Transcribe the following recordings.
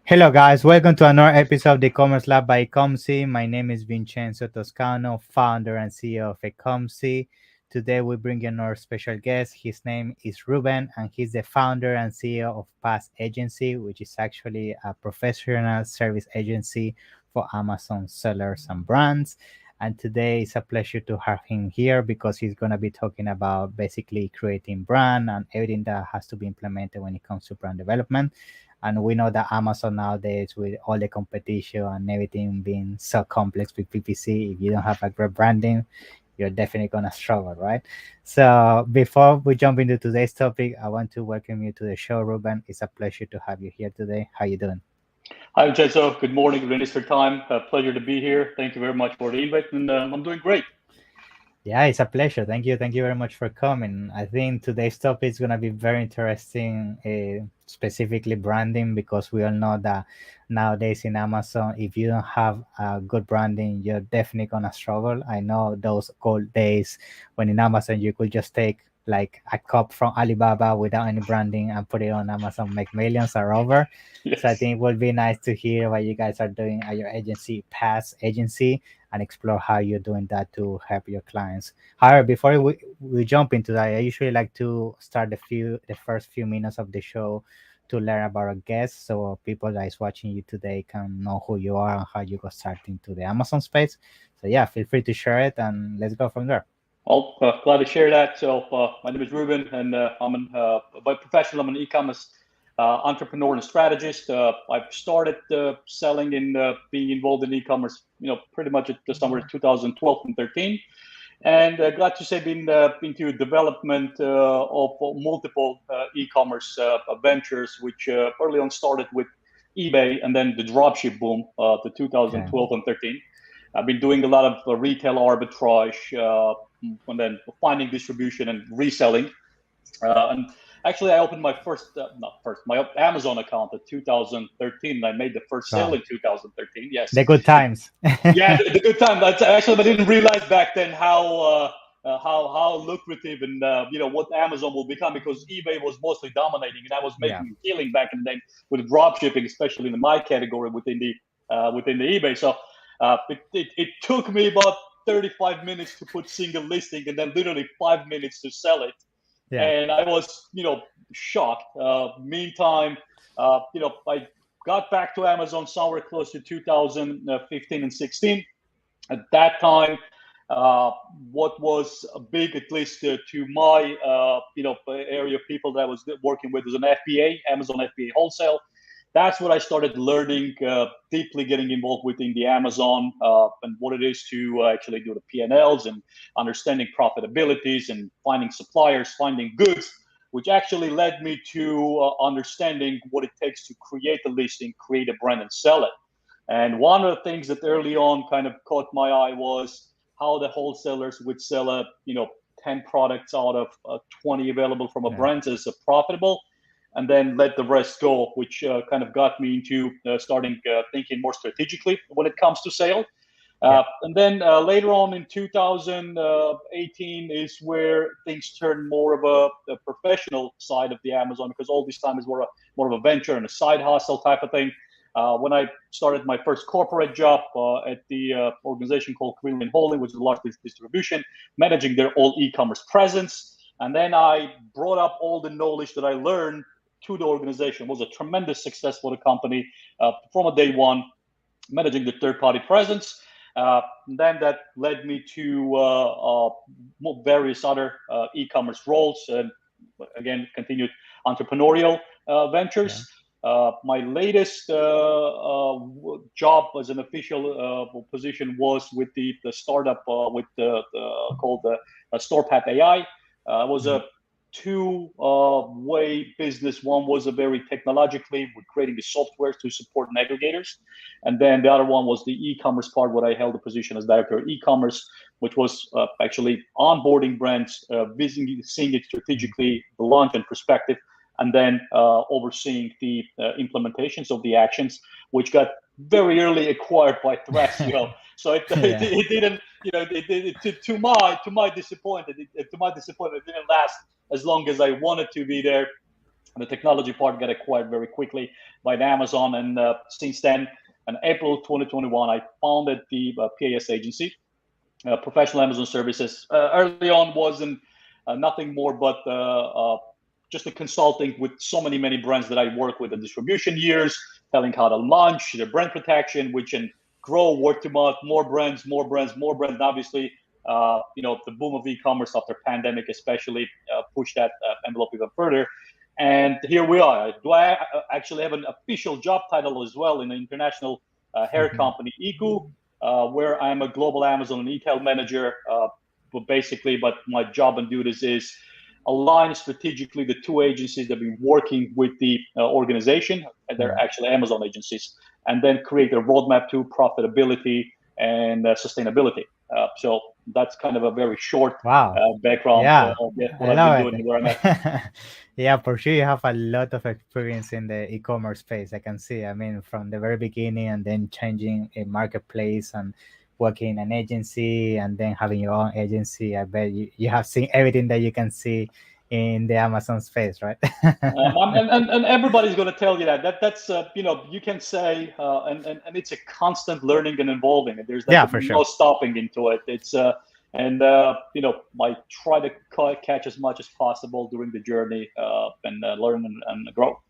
Hello, guys. Welcome to another episode of the Commerce Lab by Ecomcy. My name is Vincenzo Toscano, founder and CEO of Ecomcy. Today, we bring in our special guest. His name is Ruben, and he's the founder and CEO of Pass Agency, which is actually a professional service agency for Amazon sellers and brands. And today, it's a pleasure to have him here because he's going to be talking about basically creating brand and everything that has to be implemented when it comes to brand development. And we know that Amazon nowadays, with all the competition and everything being so complex with PPC, if you don't have a great branding, you're definitely gonna struggle, right? So before we jump into today's topic, I want to welcome you to the show, Ruben. It's a pleasure to have you here today. How you doing? Hi, Vincenzo. Good morning. Good for time. Pleasure to be here. Thank you very much for the invite, and I'm doing great. Yeah, it's a pleasure. Thank you. Thank you very much for coming. I think today's topic is going to be very interesting, specifically branding, because we all know that nowadays in Amazon, if you don't have good branding, you're definitely going to struggle. I know those old days when in Amazon you could just take like a cup from Alibaba without any branding and put it on Amazon, make millions are over. So I Yes. think it would be nice to hear what you guys are doing at your agency, Pass Agency, and explore how you're doing that to help your clients. However, before we jump into that, I usually like to start the first few minutes of the show to learn about our guests, so people that is watching you today can know who you are and how you got started into the Amazon space. So yeah, feel free to share it and let's go from there. Well, glad to share that. So, my name is Ruben, and by profession, I'm an e-commerce entrepreneur and strategist. I've started selling and being involved in e-commerce, pretty much at the summer of 2012 and 13. And glad to say, been into development of multiple e-commerce ventures, which early on started with eBay, and then the dropship boom, the Okay. 2012 and 13. I've been doing a lot of retail arbitrage, and then finding distribution and reselling. And actually, I opened my not first, my Amazon account in 2013. And I made the first sale Wow. in 2013. Yes. The good times. Yeah, the good time. That's actually, I didn't realize back then how lucrative and what Amazon will become, because eBay was mostly dominating, and I was Yeah. making a killing back in the day with drop shipping, especially in my category within the eBay. So it took me about 35 minutes to put single listing, and then literally 5 minutes to sell it. Yeah. And I was shocked. Meantime, I got back to Amazon somewhere close to 2015 and 16. At that time, uh, what was big, at least to my area of people that I was working with, was an FBA, Amazon FBA wholesale. That's what I started learning, deeply getting involved within the Amazon, and what it is to actually do the P&Ls and understanding profitabilities and finding suppliers, finding goods, which actually led me to understanding what it takes to create a listing, create a brand, and sell it. And one of the things that early on kind of caught my eye was how the wholesalers would sell 10 products out of 20 available from a Yeah. brand as a profitable, and then let the rest go, which kind of got me into starting thinking more strategically when it comes to sale. Yeah. And then later on in 2018 is where things turned more of a professional side of the Amazon, because all this time is more of a venture and a side hustle type of thing. When I started my first corporate job at the organization called Carillion Holding, which is a large distribution, managing their all e-commerce presence. And then I brought up all the knowledge that I learned to the organization. It was a tremendous success for the company from a day one, managing the third-party presence. Then that led me to various other e-commerce roles, and again, continued entrepreneurial Yeah. ventures. My latest job as an official position was with the startup called StorePath AI. It was Mhm. a two-way business. One was a very technologically, with creating the software to support aggregators, and then the other one was the e-commerce part, where I held a position as director of e-commerce, which was actually onboarding brands, seeing it Mhm. strategically, the launch and perspective, and then overseeing the implementations of the actions, which got very early acquired by Thrasio. So Yeah. it didn't, to my disappointment, it didn't last as long as I wanted to be there. The technology part got acquired very quickly by Amazon, and since then, in April 2021, I founded the PAS agency, Professional Amazon Services. Early on, wasn't nothing more but just a consulting with so many brands that I work with the distribution years, telling how to launch their brand protection, which can grow word to mouth, more brands, more brands, more brands. And obviously, the boom of e-commerce after pandemic, especially, pushed that envelope even further. And here we are. Do I actually have an official job title as well in an international hair Mhm. company, Iku, where I'm a global Amazon and retail manager. But my job and duties is align strategically the two agencies that have been working with the organization. And they're Yeah. actually Amazon agencies, and then create a roadmap to profitability and sustainability. So that's kind of a very short Wow. background Yeah, of what I I've been love doing and where I'm at. it. Yeah, for sure, you have a lot of experience in the e-commerce space. I can see. I mean, from the very beginning, and then changing a marketplace and working in an agency, and then having your own agency. I bet you have seen everything that you can see in the Amazon space, right? And everybody's going to tell you that's you can say and it's a constant learning and evolving, and there's like Yeah, for no sure. stopping into it. It's and I try to catch as much as possible during the journey, and learn and grow.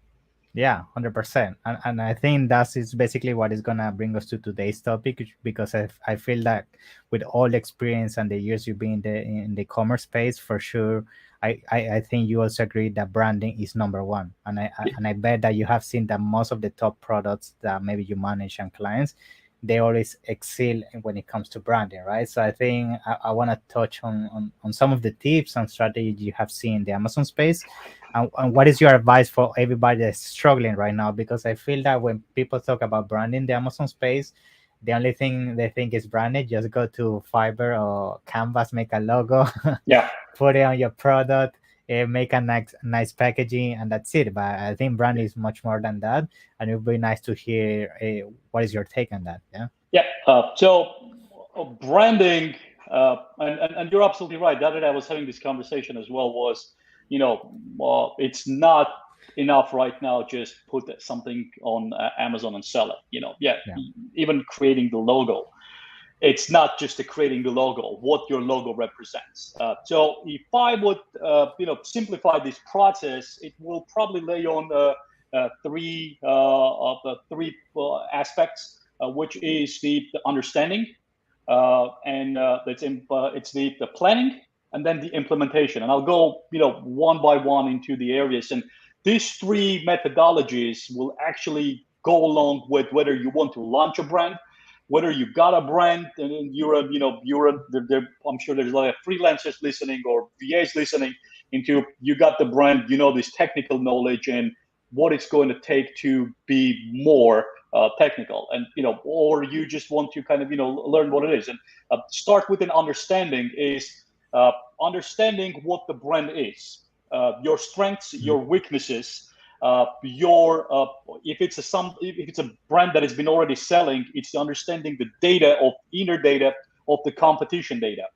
Yeah, 100%. And I think that is basically what is gonna bring us to today's topic, because I feel that with all the experience and the years you've been in the commerce space, for sure, I think you also agree that branding is number one. And I bet that you have seen that most of the top products that maybe you manage and clients, they always excel when it comes to branding, right? So I think I want to touch on some of the tips and strategies you have seen in the Amazon space, and what is your advice for everybody that's struggling right now? Because I feel that when people talk about branding the Amazon space, the only thing they think is branding. Just go to Fiverr or Canvas, make a logo, Yeah. put it on your product, make a nice packaging, and that's it. But I think branding is much more than that, and it would be nice to hear what is your take on that. Yeah. Yeah. Branding, and you're absolutely right. The other day I was having this conversation as well. Was it's not enough right now. Just put something on Amazon and sell it. Yeah. Yeah. Even creating the logo, it's not just creating the logo. What your logo represents. So if I would simplify this process, it will probably lay on three of the three aspects, which is the understanding, and it's the planning, and then the implementation. And I'll go one by one into the areas. And these three methodologies will actually go along with whether you want to launch a brand, whether you got a brand, and I'm sure there's a lot of freelancers listening or VAs listening into, you got the brand, this technical knowledge and what it's going to take to be more technical, and or you just want to kind of learn what it is, and start with an understanding is understanding what the brand is, your strengths, Mm. your weaknesses, your if it's a brand that has been already selling, it's understanding the data of inner data of the competition data,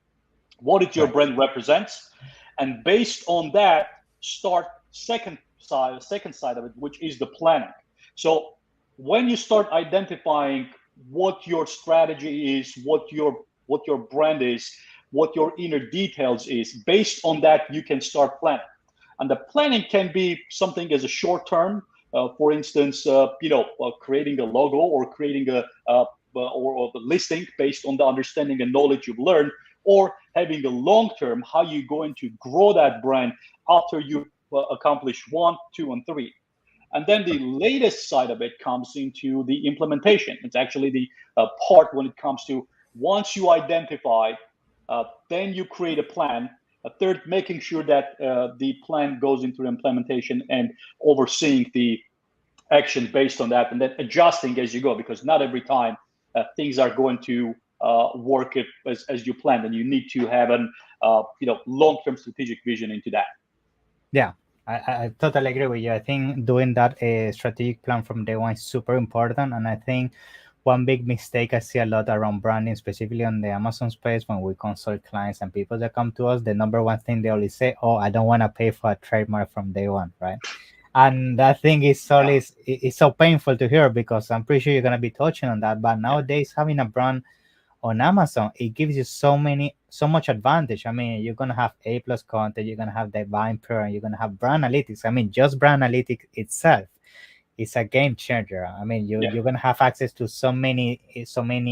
what it your Right. brand represents, and based on that, start second side of it, which is the planning. So when you start identifying what your strategy is, what your brand is, what your inner details is, based on that you can start planning. And the planning can be something as a short term, for instance, creating a logo or creating or the listing based on the understanding and knowledge you've learned, or having a long term, how you're going to grow that brand after you accomplish one, two, and three. And then the latest side of it comes into the implementation. It's actually the part when it comes to, once you identify, then you create a plan. A third, making sure that the plan goes into implementation and overseeing the action based on that, and then adjusting as you go, because not every time things are going to work as you planned, and you need to have an long-term strategic vision into that. Yeah, I totally agree with you. I think doing that strategic plan from day one is super important. And I think one big mistake I see a lot around branding, specifically on the Amazon space, when we consult clients and people that come to us, the number one thing they always say, "Oh, I don't want to pay for a trademark from day one," right? And that thing is so Yeah, it's so painful to hear because I'm pretty sure you're gonna be touching on that. But yeah, nowadays, having a brand on Amazon, it gives you so much advantage. I mean, you're gonna have A plus content, you're gonna have divine prayer, and you're gonna have brand analytics. I mean, just brand analytics itself is a game changer. I mean, yeah. you're gonna have access to so many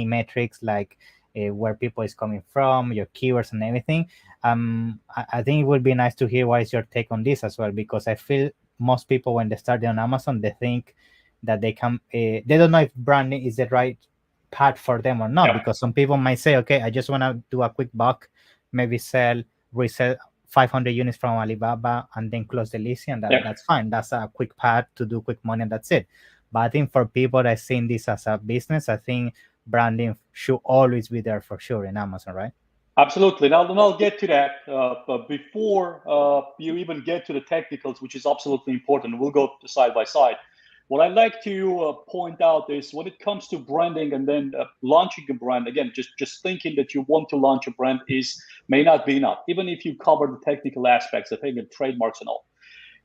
metrics like where people is coming from, your keywords and everything. I think it would be nice to hear what is your take on this as well, because I feel most people when they start on Amazon, they think that they don't know if branding is the right path for them or not, Yeah, because some people might say, okay, I just want to do a quick buck, maybe resell 500 units from Alibaba and then close the listing, and yeah. that's fine. That's a quick path to do quick money, and that's it. But I think for people that seeing this as a business, I think branding should always be there for sure in Amazon, right? Absolutely. Now, and I'll get to that. But before you even get to the technicals, which is absolutely important, we'll go side by side. What I like to point out is when it comes to branding and then launching a brand, again, just thinking that you want to launch a brand is may not be enough. Even if you cover the technical aspects, I think, and trademarks and all,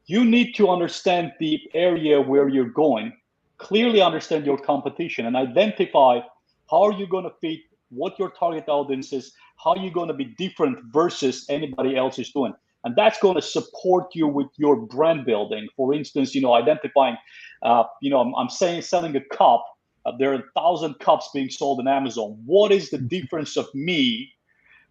you need to understand the area where you're going, clearly understand your competition, and identify how are you going to fit, what your target audience is, how you're going to be different versus anybody else is doing. And that's going to support you with your brand building. For instance, identifying, I'm saying selling a cup. There are 1,000 cups being sold on Amazon. What is the difference of me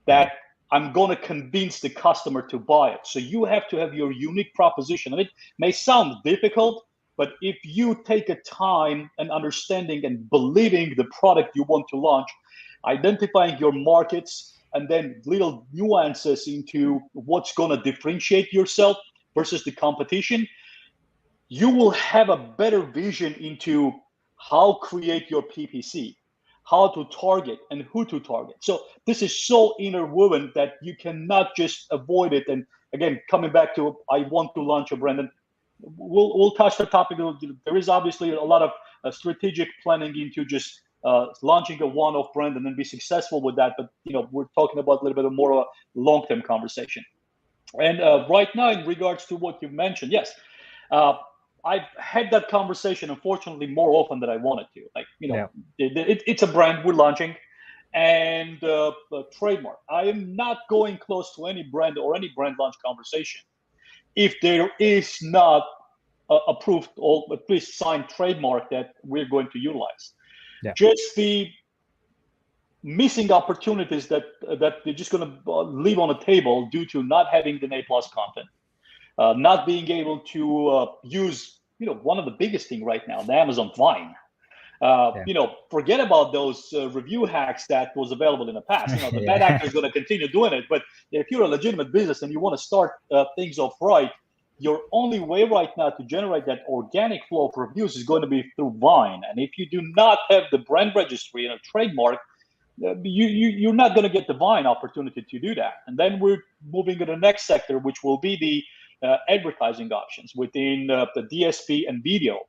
Yeah, that I'm going to convince the customer to buy it? So you have to have your unique proposition. And it may sound difficult, but if you take a time and understanding and believing the product you want to launch, identifying your markets, and then little nuances into what's going to differentiate yourself versus the competition, you will have a better vision into how create your PPC, how to target and who to target. So this is so interwoven that you cannot just avoid it. And again, coming back to I want to launch a brand, and we'll touch the topic. There is obviously a lot of strategic planning into just launching a one-off brand and then be successful with that. But we're talking about a little bit more of a long-term conversation. And right now, in regards to what you mentioned, yes, uh, I've had that conversation, unfortunately, more often than I wanted to. Like, yeah, it's a brand we're launching and a trademark. I am not going close to any brand or any brand launch conversation if there is not approved or at least signed trademark that we're going to utilize. yeah, Just the missing opportunities that they're just going to leave on the table due to not having the A plus content, not being able to use, one of the biggest thing right now, the Amazon Vine. yeah, Forget about those review hacks that was available in the past. The bad yeah, actor is going to continue doing it. But if you're a legitimate business and you want to start things off right, your only way right now to generate that organic flow of reviews is going to be through Vine. And if you do not have the brand registry and a trademark, you're not going to get the Vine opportunity to do that. And then we're moving to the next sector, which will be the advertising options within the DSP and video,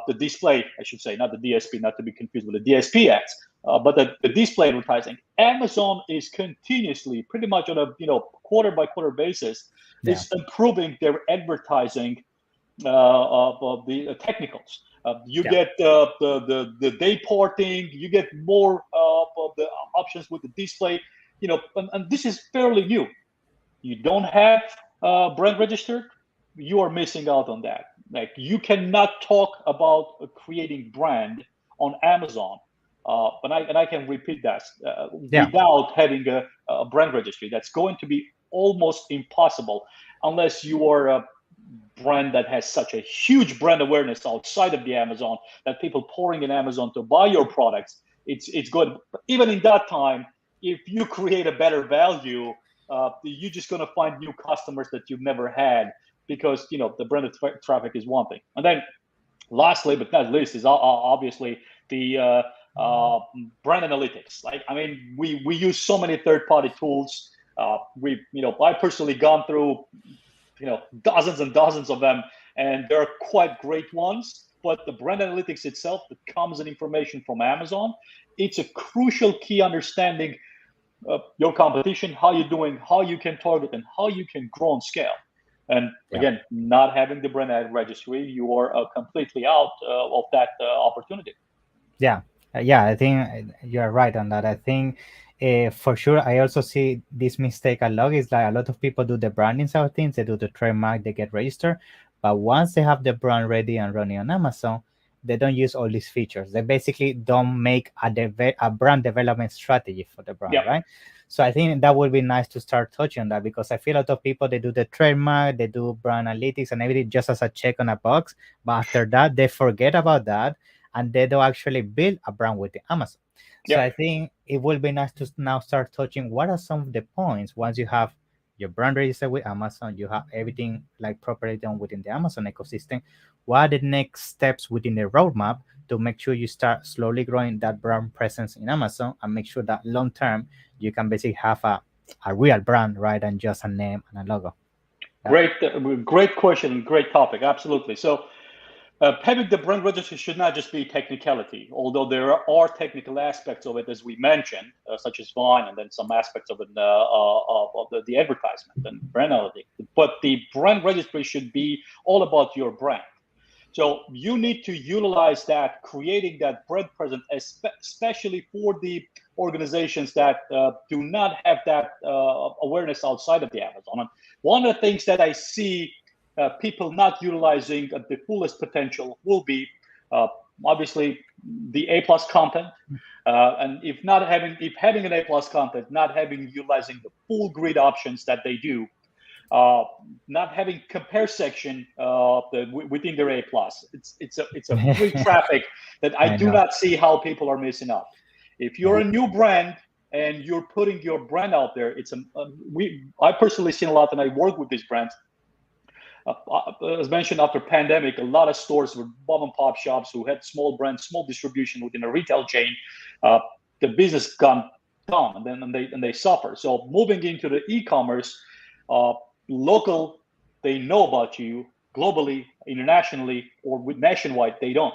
the display, I should say, not the DSP, not to be confused with the DSP ads, but the display advertising. Amazon is continuously, pretty much on a quarter by quarter basis, yeah, is improving their advertising of the technicals. You yeah, get the day porting, you get more of the options with the display, and this is fairly new. You don't have brand registered, you are missing out on that. Like, you cannot talk about creating brand on Amazon, and I can repeat that yeah, without having a brand registry. That's going to be almost impossible unless you are a brand that has such a huge brand awareness outside of the Amazon that people pouring in Amazon to buy your products. It's good. But even in that time, if you create a better value, you're just going to find new customers that you've never had, because the branded traffic is one thing. And then lastly but not least is obviously the brand analytics. Like, I mean, we use so many third-party tools. I personally gone through dozens and dozens of them, and there are quite great ones. But the brand analytics itself, that comes in information from Amazon, it's a crucial key understanding your competition, how you're doing, how you can target, and how you can grow and scale. And Yeah. again, not having the brand ad registry, you are completely out of that opportunity. Yeah, yeah, I think you're right on that. I think for sure, I also see this mistake a lot. Is like a lot of people do the branding side of things, they do the trademark, they get registered, but once they have the brand ready and running on Amazon, they don't use all these features. They basically don't make a brand development strategy for the brand, Yeah, right? So I think that would be nice to start touching on that because I feel a lot of people they do the trademark, they do brand analytics and everything just as a check on a box, but after that they forget about that and they don't actually build a brand with the Amazon. So yeah. I think it will be nice to now start touching what are some of the points once you have your brand registered with Amazon, you have everything like properly done within the Amazon ecosystem. What are the next steps within the roadmap to make sure you start slowly growing that brand presence in Amazon and make sure that long term you can basically have a real brand rather than just a name and a logo. Yeah. Great question and great topic. Absolutely. So, having the brand registry should not just be technicality, although there are technical aspects of it, as we mentioned, such as Vine, and then some aspects of it of the advertisement and brand analytics. But the brand registry should be all about your brand. So you need to utilize that, creating that brand presence, especially for the organizations that do not have that awareness outside of the Amazon. And one of the things that I see people not utilizing at the fullest potential will be uh, obviously the A plus content. And if having an A plus content, not having utilizing the full grid options that they do, uh, not having compare section within their A plus. It's a free traffic that I I do know. not see how people are missing out. If you're Yeah. a new brand and you're putting your brand out there, I personally seen a lot, and I work with these brands. As mentioned, after pandemic, a lot of stores were mom and pop shops who had small brands, small distribution within a retail chain. Uh, the business gone down, and they suffer. So moving into the e-commerce, uh, local, they know about you globally, internationally, or with nationwide, they don't.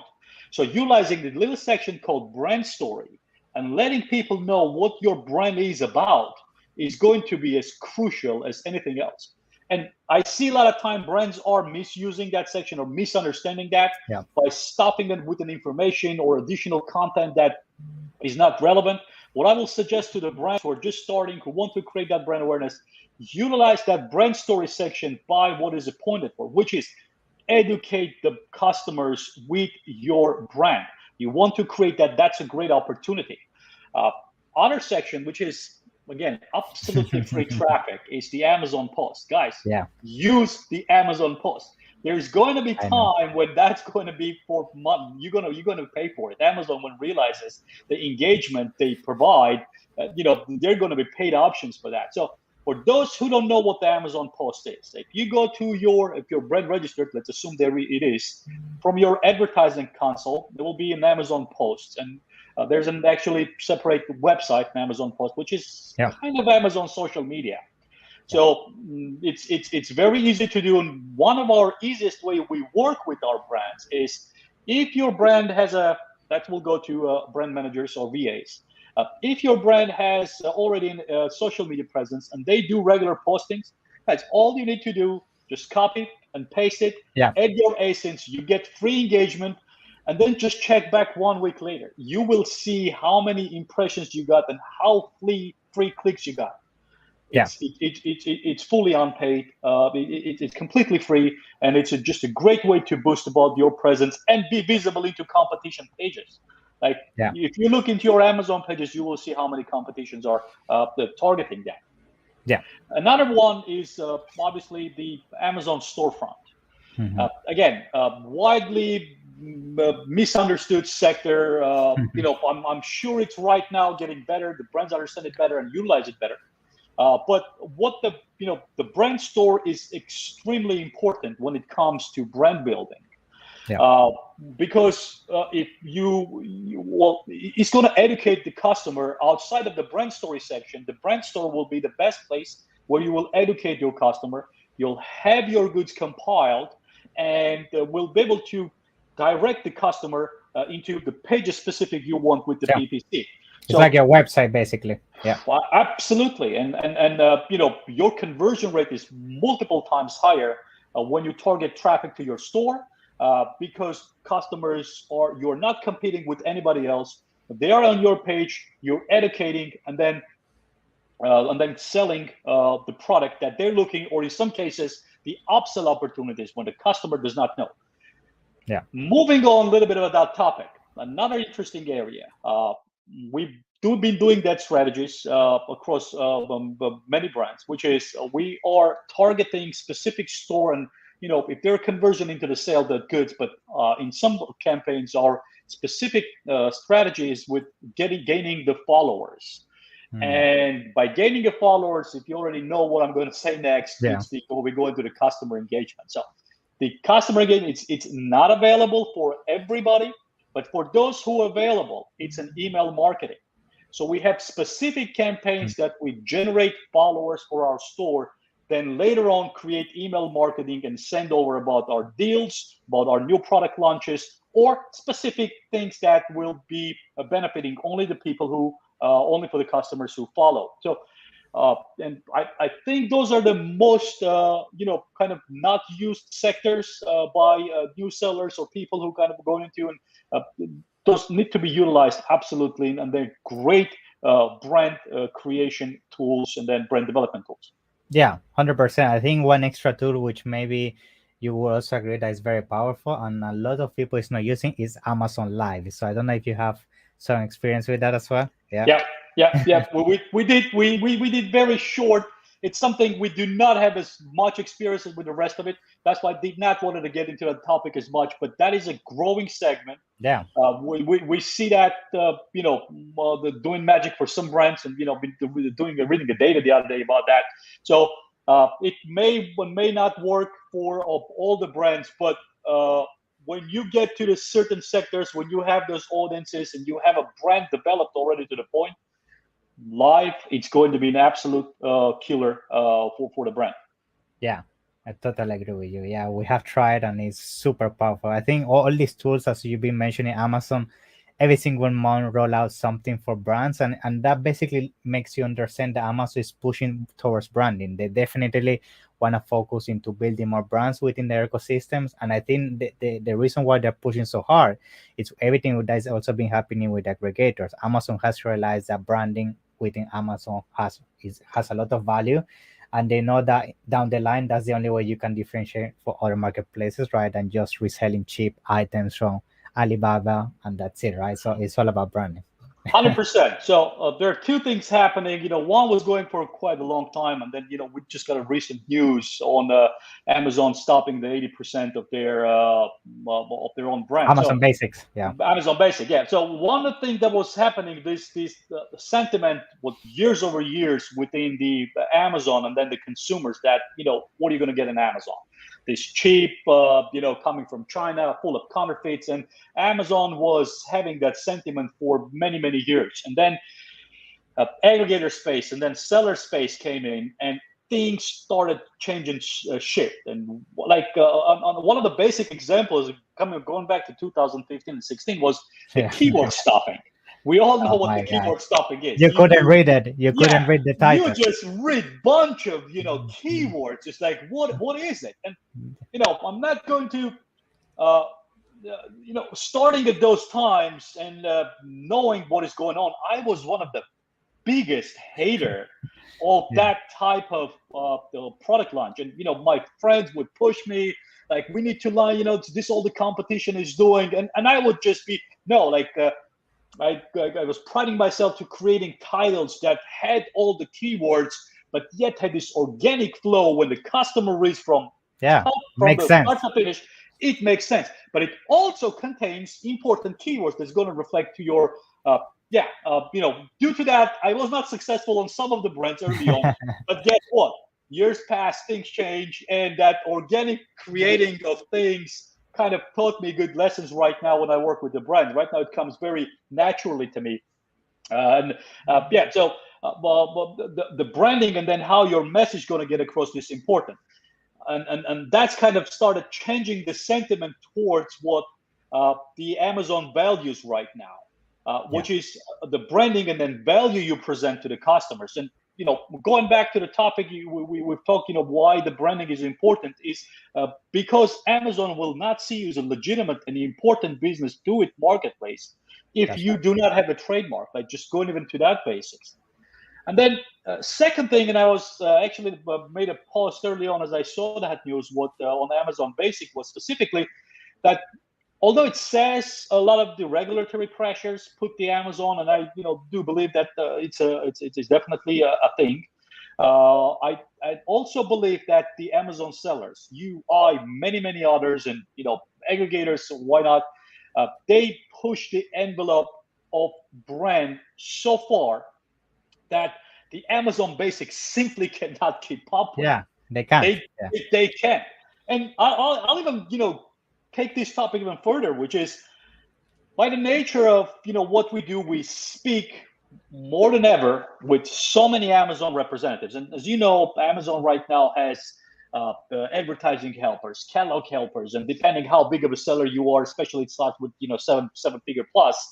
So utilizing the little section called brand story and letting people know what your brand is about is going to be as crucial as anything else. And I see a lot of time brands are misusing that section or misunderstanding that Yeah. by stopping it with an information or additional content that is not relevant. What I will suggest to the brands who are just starting, who want to create that brand awareness, utilize that brand story section by what is appointed for, which is educate the customers with your brand. You want to create that, that's a great opportunity. Uh, Other section, which is again absolutely free traffic, is the Amazon post. Guys, Yeah. use the Amazon post. There's going to be I know. time when that's going to be for money. You're gonna pay for it. Amazon, when realizes the engagement they provide, they're going to be paid options for that. So for those who don't know what the Amazon post is, if you go to if your brand registered, let's assume it is, from your advertising console, there will be an Amazon post, and there's an actually separate website, an Amazon post, which is Yeah. kind of Amazon social media. Yeah. So it's very easy to do. And one of our easiest way we work with our brands is if your brand has that will go to brand managers or VAs. If your brand has already a social media presence and they do regular postings, that's all you need to do. Just copy and paste it, Yeah. add your ASINs, you get free engagement, and then just check back 1 week later. You will see how many impressions you got and how free clicks you got. Yeah. It's fully unpaid. It's completely free, and it's just a great way to boost about your presence and be visible into competition pages. Like Yeah. if you look into your Amazon pages, you will see how many competitions are targeting that. Yeah. Another one is obviously the Amazon storefront. Hmm. Again, widely misunderstood sector. I'm sure it's right now getting better. The brands understand it better and utilize it better. But what the brand store is extremely important when it comes to brand building. Yeah. Uh, because if well, it's going to educate the customer outside of the brand story section. The brand store will be the best place where you will educate your customer. You'll have your goods compiled, and will be able to direct the customer into the pages specific you want with the Yeah. PPC. It's So like your website, basically. Yeah. well, absolutely, and your conversion rate is multiple times higher when you target traffic to your store, because you're not competing with anybody else. They are on your page, you're educating, and then selling the product that they're looking, or in some cases, the upsell opportunities when the customer does not know. Yeah. Moving on a little bit about that topic, another interesting area. We've been doing that strategies across many brands, which is we are targeting specific store, and if they're conversion into the sale, that goods. But in some campaigns, our specific strategies with gaining the followers. And by gaining the followers, if you already know what I'm going to say next, Yeah. we go into the customer engagement. So the customer engagement, it's not available for everybody, but for those who are available, it's an email marketing. So we have specific campaigns that we generate followers for our store, then later on create email marketing and send over about our deals, about our new product launches, or specific things that will be benefiting only the people who, only for the customers who follow. So, and I think those are the most, kind of not used sectors by new sellers or people who kind of go into, and those need to be utilized absolutely, and they're great brand creation tools and then brand development tools. Yeah, 100%. I think one extra tool, which maybe you will also agree that is very powerful and a lot of people is not using, is Amazon Live. So I don't know if you have some experience with that as well. Yeah. Yeah. We did very short. It's something we do not have as much experience with the rest of it. That's why I did not want to get into that topic as much. But that is a growing segment. Yeah. We see that doing magic for some brands, and reading the data the other day about that. So it may not work for all the brands, but when you get to the certain sectors, when you have those audiences and you have a brand developed already to the point, live, it's going to be an absolute killer for the brand. Yeah, I totally agree with you. Yeah, we have tried and it's super powerful. I think all these tools, as you've been mentioning, Amazon, every single month roll out something for brands, and that basically makes you understand that Amazon is pushing towards branding. They definitely want to focus into building more brands within their ecosystems. And I think the reason why they're pushing so hard is everything that is also been happening with aggregators. Amazon has realized that branding within Amazon has a lot of value, and they know that down the line that's the only way you can differentiate for other marketplaces, right? And just reselling cheap items from Alibaba, and that's it, right? So it's all about branding. 100%. So there are two things happening. One was going for quite a long time, and then we just got a recent news on Amazon stopping the 80% of their own brand. Amazon Basics, yeah. Amazon Basic, yeah. So one of the things that was happening, this sentiment was years over years within the Amazon, and then the consumers that what are you going to get in Amazon? This cheap, coming from China, full of counterfeits, and Amazon was having that sentiment for many, many years. And then aggregator space and then seller space came in, and things started changing shift. And like on one of the basic examples, going back to 2015 and 16, was the keyword stuffing. We all know what the keyword stuffing is. You couldn't read it. You couldn't read the title. You just read bunch of keywords. It's like what is it? And I'm not going to starting at those times and knowing what is going on. I was one of the biggest hater of that type of product launch, and my friends would push me like, we need to line, this all the competition is doing, and I would just be I was priding myself to creating titles that had all the keywords, but yet had this organic flow when the customer reads from makes sense. Start to finish. It makes sense, but it also contains important keywords that's going to reflect to your due to that, I was not successful on some of the brands early on, but guess what? Years pass, things change, and that organic creating of things kind of taught me good lessons right now when I work with the brand. Right now, it comes very naturally to me. So the branding and then how your message going to get across is important. And that's kind of started changing the sentiment towards what the Amazon values right now, which is the branding and then value you present to the customers. And going back to the topic we've talked, why the branding is important is because Amazon will not see you as a legitimate and important business to its marketplace if That's you right. do not have a trademark. Like just going even to that basics. And then second thing, and I was actually made a post early on as I saw that news. What on Amazon Basic was specifically that although it says a lot of the regulatory pressures put the Amazon, and I do believe that it's definitely a thing. I also believe that the Amazon sellers, you, I, many others, and aggregators, why not? They push the envelope of brand so far that the Amazon Basics simply cannot keep up with. Yeah, they can't. They Yeah, they can, and I'll even take this topic even further, which is by the nature of what we do, we speak more than ever with so many Amazon representatives, and as you know, Amazon right now has advertising helpers, catalog helpers, and depending how big of a seller you are, especially it starts with seven figure plus,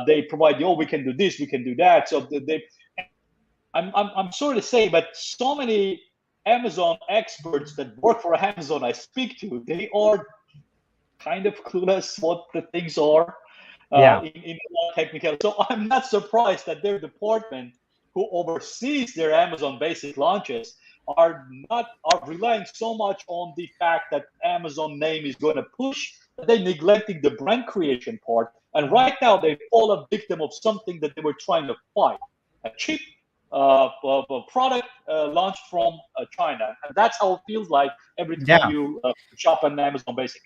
they provide you. Oh, we can do this, we can do that. So they I'm sorry to say, but so many Amazon experts that work for Amazon I speak to, they are kind of clueless what the things are yeah, in technical. So I'm not surprised that their department, who oversees their Amazon Basic launches, are relying so much on the fact that Amazon name is going to push that they're neglecting the brand creation part. And right now they fall a victim of something that they were trying to fight: a cheap product launched from China, and that's how it feels like every time yeah. you shop on Amazon Basic.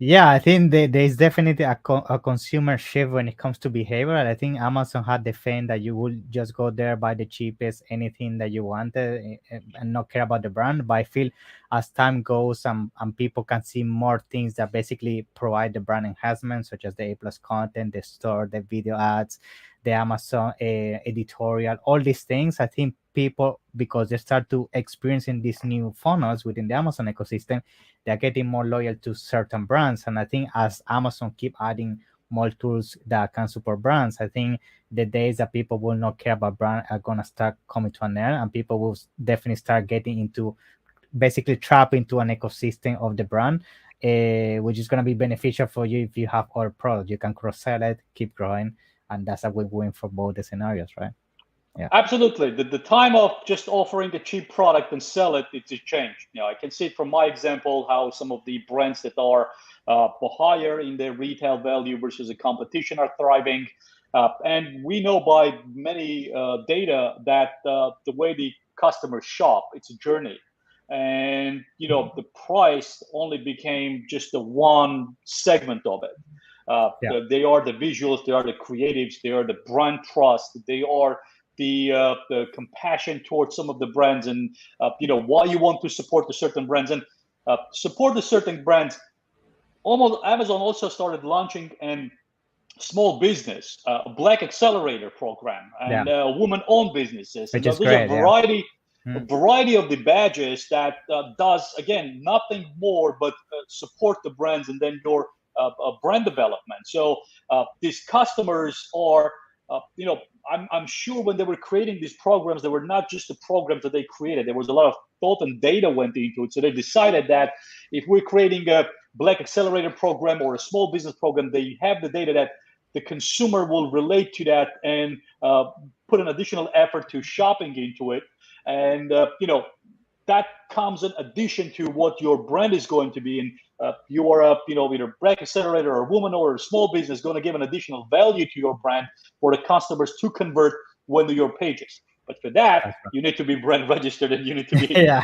Yeah, I think there's definitely a consumer shift when it comes to behavior. I think Amazon had the thing that you will just go there, buy the cheapest anything that you wanted, and not care about the brand. But I feel as time goes and people can see more things that basically provide the brand enhancement, such as the A plus content, the store, the video ads, the Amazon editorial, all these things. I think people, because they start to experiencing these new funnels within the Amazon ecosystem, they're getting more loyal to certain brands. And I think as Amazon keep adding more tools that can support brands, I think the days that people will not care about brand are gonna start coming to an end, and people will definitely start getting into basically trap into an ecosystem of the brand, which is gonna be beneficial for you if you have other products. You can cross sell it, keep growing, and that's a win-win for both the scenarios, right? Yeah. Absolutely. The time of just offering a cheap product and sell it, it's changed. I can see it from my example how some of the brands that are higher in their retail value versus the competition are thriving. And we know by many data that the way the customers shop, it's a journey. And, the price only became just the one segment of it. Yeah. They are the visuals, they are the creatives, they are the brand trust, they are the compassion towards some of the brands, and why you want to support the certain brands and support the certain brands. Almost Amazon also started launching an small business, a Black Accelerator program, Yeah. and woman-owned businesses, and Which is there's a great. Yeah. variety. A Mm. variety of the badges that does again nothing more but support the brands and then your brand development. So these customers are, I'm sure when they were creating these programs, they were not just the programs that they created. There was a lot of thought and data went into it. So they decided that if we're creating a Black Accelerator program or a small business program, they have the data that the consumer will relate to that and put an additional effort to shopping into it. And that comes in addition to what your brand is going to be. And you are either Black Accelerator or a woman or a small business going to give an additional value to your brand for the customers to convert when to your pages. But for that, That's you need to be brand registered and you need to right. be Yeah.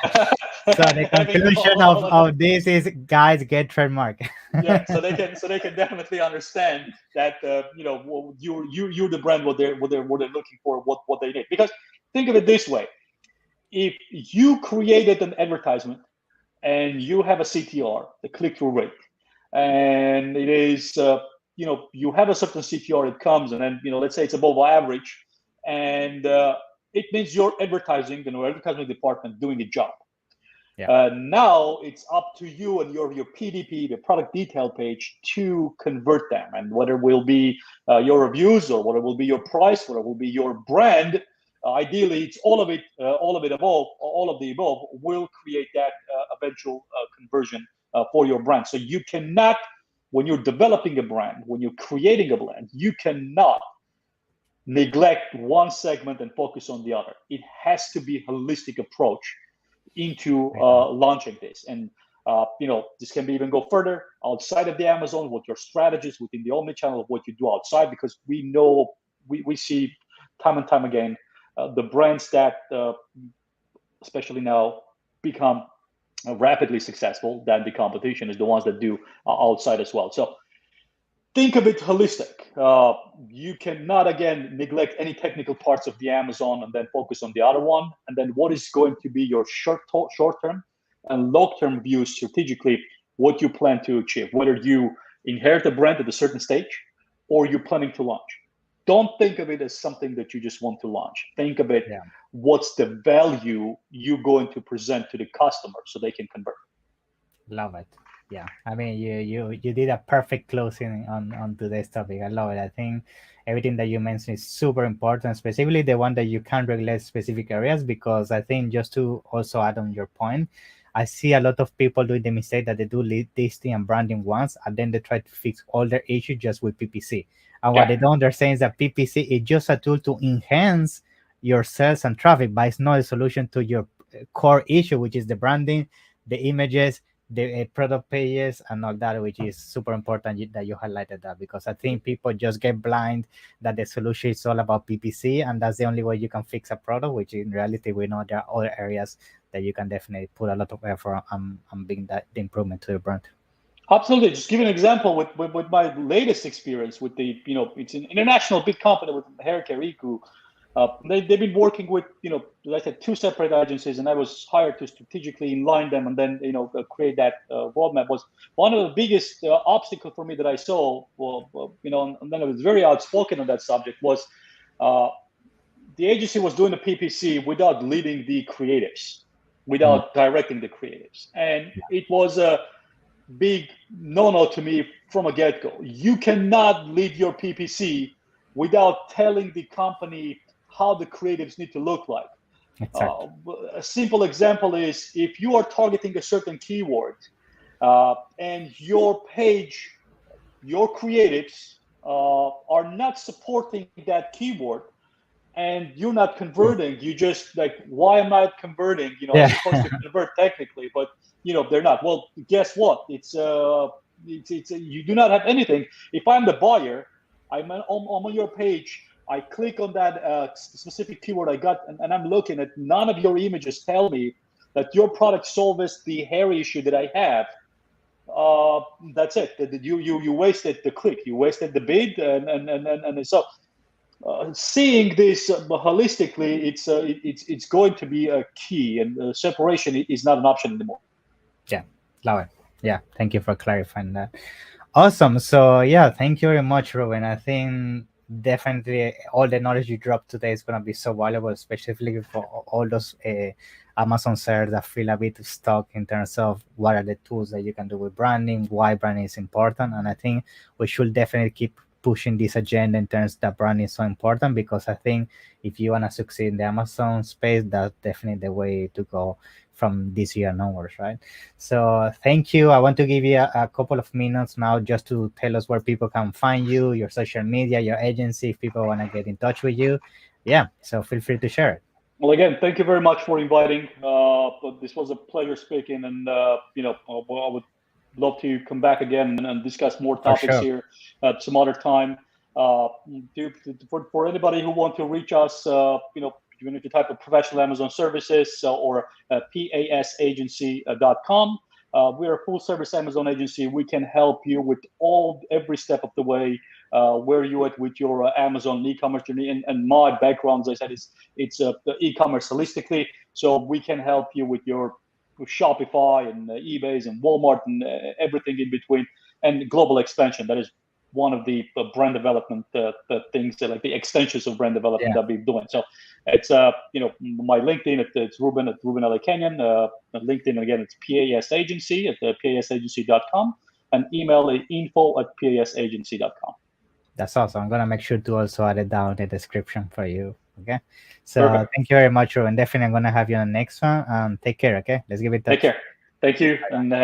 So the having conclusion all of the, of this is, guys, get trademark. yeah, so they can definitely understand that you're the brand, what they're looking for, what they need. Because think of it this way: if you created an advertisement and you have a CTR, the click-through rate, and it is you have a certain CTR, it comes, and then let's say it's above average, and it means your advertising, advertising department doing a job. Yeah. Now it's up to you and your PDP, the product detail page, to convert them, and whether it will be your reviews or whether it will be your price, whether it will be your brand. ideally, it's all of the above will create that eventual conversion for your brand. So you cannot, when you're developing a brand, when you're creating a brand, you cannot neglect one segment and focus on the other. It has to be a holistic approach into launching this. And this can be even go further outside of the Amazon, what your strategies within the omnichannel of what you do outside, because we know we see time and time again the brands that especially now become rapidly successful than the competition is the ones that do outside as well. So think of it holistic. You cannot again neglect any technical parts of the Amazon and then focus on the other one. And then what is going to be your short term and long term view strategically, what you plan to achieve, whether you inherit a brand at a certain stage or you're planning to launch. Don't think of it as something that you just want to launch. Think of it, Yeah. what's the value you're going to present to the customer so they can convert. Love it. Yeah, I mean, you did a perfect closing on today's topic. I love it. I think everything that you mentioned is super important, specifically the one that you can't regulate specific areas, because I think, just to also add on your point, I see a lot of people doing the mistake that they do lead listing and branding once, and then they try to fix all their issues just with PPC. And what Yeah, they don't understand is that PPC is just a tool to enhance your sales and traffic, but it's not a solution to your core issue, which is the branding, the images, the product pages, and all that, which is super important that you highlighted that, because I think people just get blind that the solution is all about PPC, and that's the only way you can fix a product, which in reality we know there are other areas that you can definitely put a lot of effort on being that the improvement to your brand. absolutely. Just give an example with my latest experience with it's an international big company with hair care, Iku. They've been working with, like I said, two separate agencies, and I was hired to strategically inline them and then, create that roadmap. Was one of the biggest obstacle for me that I saw, and then I was very outspoken on that subject, was uh, the agency was doing the PPC without leading the creatives, Mm. without directing the creatives. And it was a big no-no to me from a get-go. You cannot lead your PPC without telling the company how the creatives need to look like. Exactly. A simple example is if you are targeting a certain keyword and your page, your creatives are not supporting that keyword, and you're not converting, you just like, why am I converting? I'm Yeah. supposed to convert technically, but they're not. Well, guess what? It's you do not have anything. If I'm the buyer, I'm on your page. I click on that specific keyword I got, and I'm looking at, none of your images tell me that your product solves the hair issue that I have. That's it. You wasted the click, you wasted the bid, and so seeing this holistically, it's going to be a key, and separation is not an option anymore. Yeah, love it. Yeah, thank you for clarifying that. Awesome. So yeah, thank you very much, Ruben. I think definitely all the knowledge you dropped today is gonna be so valuable, especially for all those Amazon sellers that feel a bit stuck in terms of what are the tools that you can do with branding, why branding is important. And I think we should definitely keep pushing this agenda in terms that branding is so important, because I think if you wanna succeed in the Amazon space, that's definitely the way to go from this year onwards, right? So thank you. I want to give you a couple of minutes now just to tell us where people can find you, your social media, your agency, if people want to get in touch with you. Yeah, so feel free to share it. Well, again, thank you very much for inviting. But this was a pleasure speaking, and I would love to come back again and discuss more For topics sure. here at some other time. Uh, for anybody who want to reach us, you need to type of professional Amazon services or pasagency.com. We're a full service Amazon agency. We can help you with every step of the way. Where you at with your Amazon e-commerce journey, and my background, as I said, is it's e-commerce holistically. So we can help you with your Shopify and eBay's and Walmart and everything in between, and global expansion. That is one of the brand development things, like the extensions of brand development Yeah, that we're doing. So it's my LinkedIn. It's Ruben at Ruben Alikhanyan. LinkedIn again. It's PAS Agency at pasagency.com, and email is info@pasagency.com. that's awesome. I'm gonna make sure to also add it down in the description for you. Okay. So Perfect. thank you very much, Ruben. Definitely I'm gonna have you on the next one. Take care. Okay. Let's give it Take touch. care. Thank you, and have